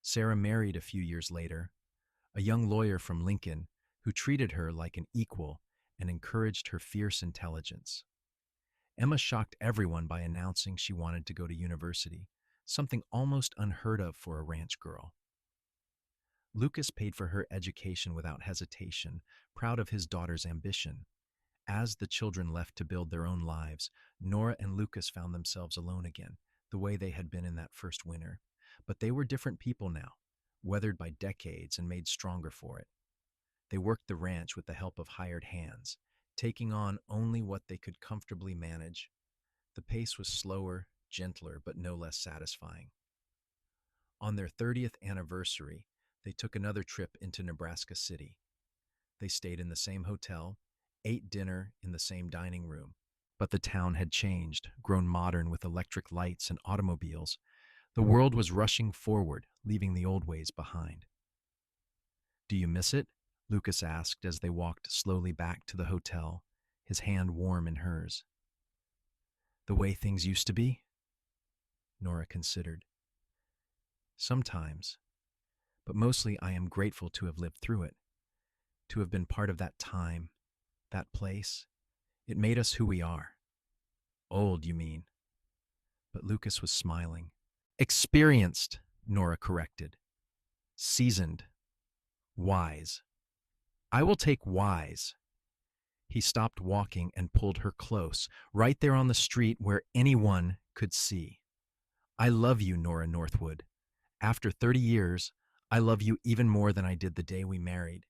Sarah married a few years later, a young lawyer from Lincoln who treated her like an equal and encouraged her fierce intelligence. Emma shocked everyone by announcing she wanted to go to university, something almost unheard of for a ranch girl. Lucas paid for her education without hesitation, proud of his daughter's ambition. As the children left to build their own lives, Nora and Lucas found themselves alone again, the way they had been in that first winter. But they were different people now, weathered by decades and made stronger for it. They worked the ranch with the help of hired hands, taking on only what they could comfortably manage. The pace was slower, gentler, but no less satisfying. On their 30th anniversary, they took another trip into Nebraska City. They stayed in the same hotel, ate dinner in the same dining room. But the town had changed, grown modern with electric lights and automobiles. The world was rushing forward, leaving the old ways behind. "Do you miss it?" Lucas asked as they walked slowly back to the hotel, his hand warm in hers. "The way things used to be?" Nora considered. Sometimes, but mostly I am grateful to have lived through it, to have been part of that time, that place. It made us who we are. Old, you mean? But Lucas was smiling. Experienced, Nora corrected. Seasoned. Wise. I will take wise. He stopped walking and pulled her close, right there on the street where anyone could see. I love you, Nora Northwood. After 30 years, I love you even more than I did the day we married.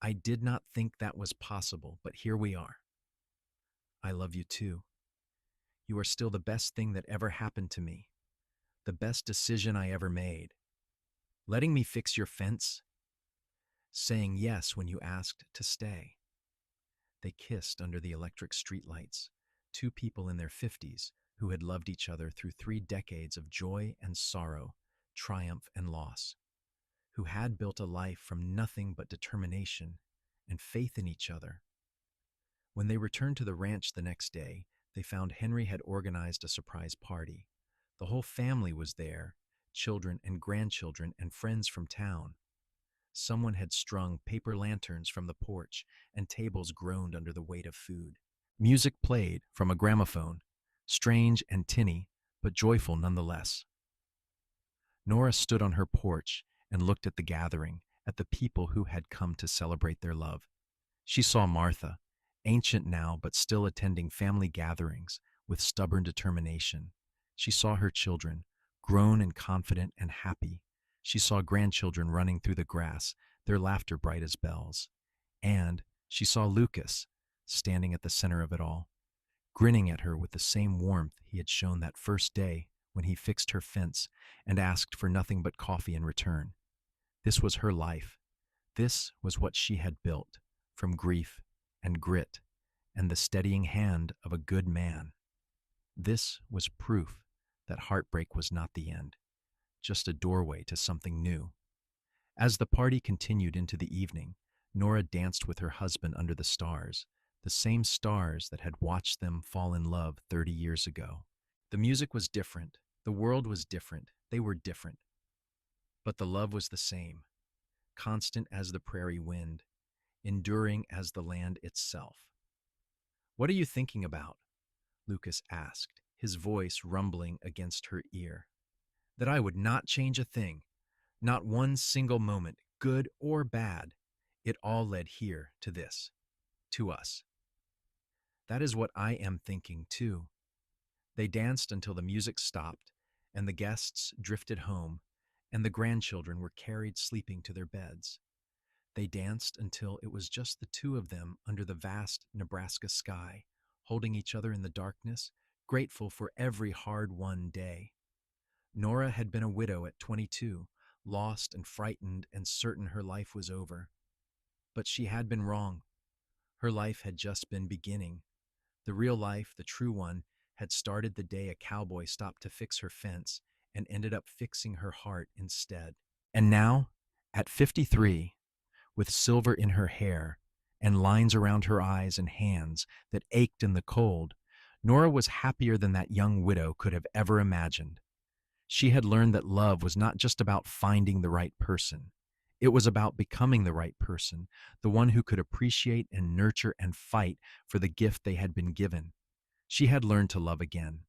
I did not think that was possible, but here we are. I love you too. You are still the best thing that ever happened to me, the best decision I ever made. Letting me fix your fence, saying yes when you asked to stay. They kissed under the electric streetlights, two people in their 50s who had loved each other through 3 decades of joy and sorrow, triumph and loss, who had built a life from nothing but determination and faith in each other. When they returned to the ranch the next day, they found Henry had organized a surprise party. The whole family was there, children and grandchildren and friends from town. Someone had strung paper lanterns from the porch, and tables groaned under the weight of food. Music played from a gramophone, strange and tinny, but joyful nonetheless. Nora stood on her porch and looked at the gathering, at the people who had come to celebrate their love. She saw Martha, ancient now but still attending family gatherings with stubborn determination. She saw her children, grown and confident and happy. She saw grandchildren running through the grass, their laughter bright as bells. And she saw Lucas, standing at the center of it all, grinning at her with the same warmth he had shown that first day when he fixed her fence and asked for nothing but coffee in return. This was her life. This was what she had built, from grief and grit and the steadying hand of a good man. This was proof that heartbreak was not the end, just a doorway to something new. As the party continued into the evening, Nora danced with her husband under the stars, the same stars that had watched them fall in love 30 years ago. The music was different, the world was different, they were different. But the love was the same, constant as the prairie wind, enduring as the land itself. "What are you thinking about?" Lucas asked, his voice rumbling against her ear. "That I would not change a thing, not one single moment, good or bad. It all led here to this, to us." "That is what I am thinking too." They danced until the music stopped, and the guests drifted home, and the grandchildren were carried sleeping to their beds. They danced until it was just the two of them under the vast Nebraska sky, holding each other in the darkness, grateful for every hard-won day. Nora had been a widow at 22, lost and frightened and certain her life was over. But she had been wrong. Her life had just been beginning. The real life, the true one, had started the day a cowboy stopped to fix her fence and ended up fixing her heart instead. And now, at 53, with silver in her hair and lines around her eyes and hands that ached in the cold, Nora was happier than that young widow could have ever imagined. She had learned that love was not just about finding the right person. It was about becoming the right person, the one who could appreciate and nurture and fight for the gift they had been given. She had learned to love again,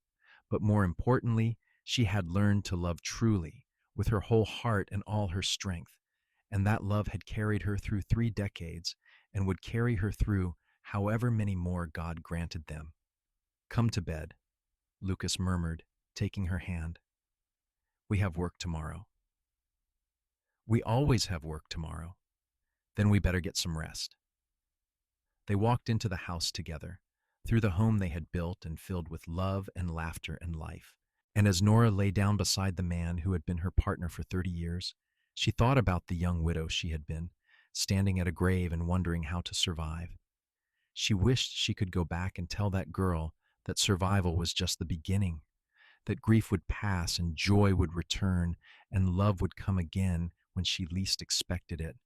but more importantly, she had learned to love truly, with her whole heart and all her strength. And that love had carried her through 3 decades and would carry her through however many more God granted them. "Come to bed," Lucas murmured, taking her hand. "We have work tomorrow." "We always have work tomorrow." "Then we better get some rest." They walked into the house together, through the home they had built and filled with love and laughter and life. And as Nora lay down beside the man who had been her partner for 30 years, she thought about the young widow she had been, standing at a grave and wondering how to survive. She wished she could go back and tell that girl that survival was just the beginning, that grief would pass and joy would return and love would come again when she least expected it,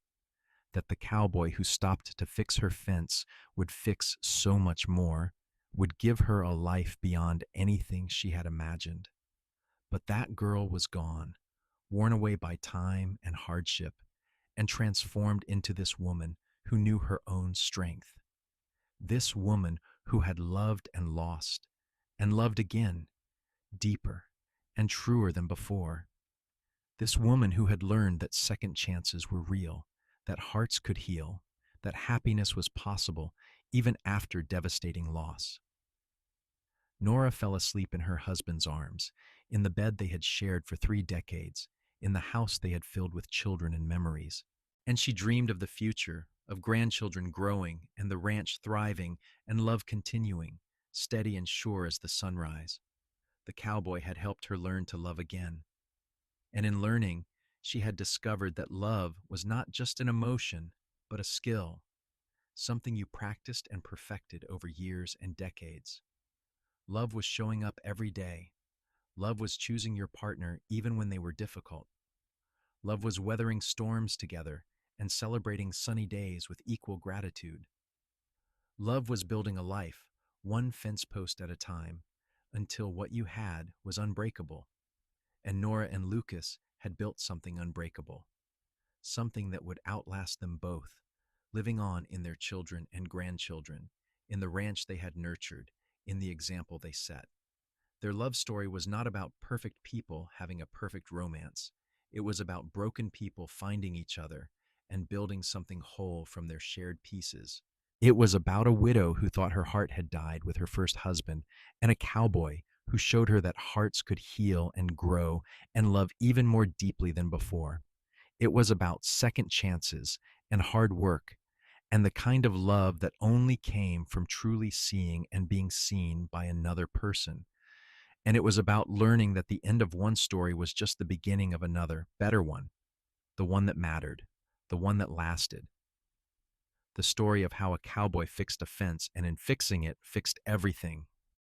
that the cowboy who stopped to fix her fence would fix so much more, would give her a life beyond anything she had imagined. But that girl was gone, worn away by time and hardship, and transformed into this woman who knew her own strength. This woman who had loved and lost, and loved again, deeper and truer than before. This woman who had learned that second chances were real, that hearts could heal, that happiness was possible even after devastating loss. Nora fell asleep in her husband's arms, in the bed they had shared for 3 decades, in the house they had filled with children and memories. And she dreamed of the future, of grandchildren growing, and the ranch thriving, and love continuing, steady and sure as the sunrise. The cowboy had helped her learn to love again. And in learning, she had discovered that love was not just an emotion, but a skill, something you practiced and perfected over years and decades. Love was showing up every day. Love was choosing your partner even when they were difficult. Love was weathering storms together and celebrating sunny days with equal gratitude. Love was building a life, one fence post at a time, until what you had was unbreakable. And Nora and Lucas had built something unbreakable, something that would outlast them both, living on in their children and grandchildren, in the ranch they had nurtured, in the example they set. Their love story was not about perfect people having a perfect romance. It was about broken people finding each other and building something whole from their shared pieces. It was about a widow who thought her heart had died with her first husband, and a cowboy who showed her that hearts could heal and grow and love even more deeply than before. It was about second chances and hard work, and the kind of love that only came from truly seeing and being seen by another person. And it was about learning that the end of one story was just the beginning of another, better one, the one that mattered, the one that lasted. The story of how a cowboy fixed a fence and in fixing it, fixed everything.